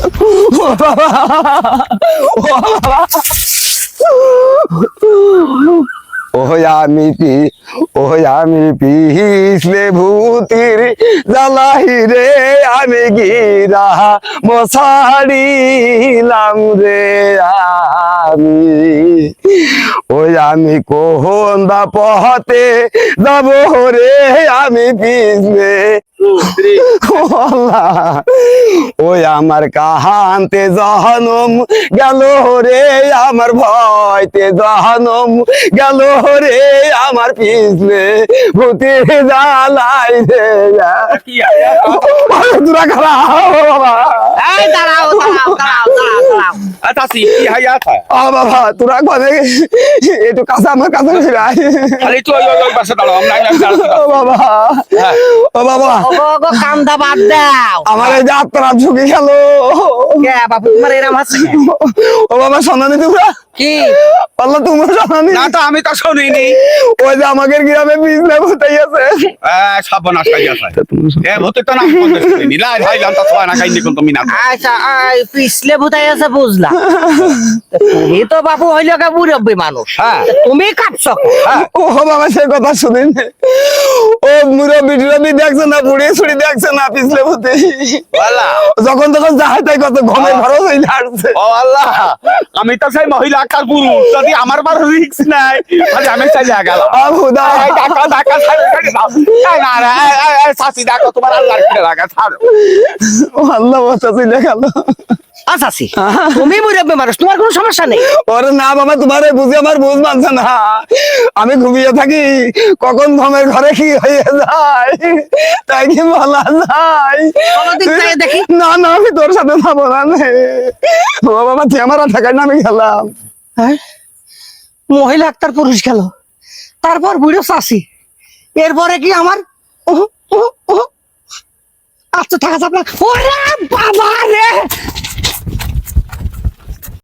ও বাবা, ও বাবা, আমি পিছলে ভূতির জ্বালাই রে, আমি গিরা মশাড়িলাম রে, আমি কোন বা পথে যাব রে, আমি পিছলে আমার কাহান্তে জহনম গেল রে, আমার ভয়তে জহনম গেল রে, আমার পিছলে ভূতে জ্বালাই রে। তোরা খারাপ বাবা, দাঁড়াও দাঁড়াও দাঁড়াও দাঁড়াও দাঁড়াও। চাচি কি হাই আছে বাবা তোরা করে একটু কাছে আমার কাছে ফিরাই। খালি তো ওই পাশে দাঁড়াও, আমরা ও বাবা, ও বাবা, ওগো কান্দা বাদ দাও। আমার এই যাত্রা ঝুঁকি গেল। কে বাপু তোমার এরম আছে? ও বাবা শোনানি তোমরা কি বললো, তোমরা শোনানি? না তো আমি তো শুনিনি। ওই যে আমাদের গ্রামে বিজনেস হতেই আছে। সর্বনাশ হয়ে গেছে। এ ভূতে তো না শুনিনি, লাই ভাই জানতা তো না খাইনি কোন তুমি না। আচ্ছা পিছলে ভূতাই আছে বুঝলাম। তুমি তো বাপু হইল কে মুরব্বী মানুষ, তুমি কাঁদছ কেন? ও বাবা সে কথা শুনিনি। ও মুরব্বি টুরব্বি দেখছে না, বুড়ি ছুড়ি দেখছে না, পিছলে ভূতে যখন তখন যাহাই তাই কত ঘমের ঘরও হইলে আসছে। ও আল্লাহ, আমি তো সেই মহিলা আকার পুরুষ, যদি আমার বার রিক্স নাই আমি চাইলে গেল। খুদা ডাকা ডাকা ছাড়ে দাও না রে, চাচি ডাকো তোমার আল্লাহর কিনে রাখা ছাড়ো। ও আল্লাহ বাচ্চা চলে গেল। আচ্ছা তুমি মুরব্বী মানুষ, তোমার কোনো সমস্যা নেই। ওরে না বাবা, তোমার বুঝে আমার বুঝ মানছে না। আমি ঘুমিয়ে থাকি, কখন ঘমের ঘরে কি হয়ে যায় তাই কি বলা যায়? দেখি না না, আমি তোর সাথে যাবো না। ও বাবা তুই আমার ঠেকাই না, আমি গেলাম। মহিলা একটা পুরুষ গেল, তারপর বুড়ো চাষি, এরপরে কি আমার আচ্ছা থাকা যাবে না। ওরে বাবা রে,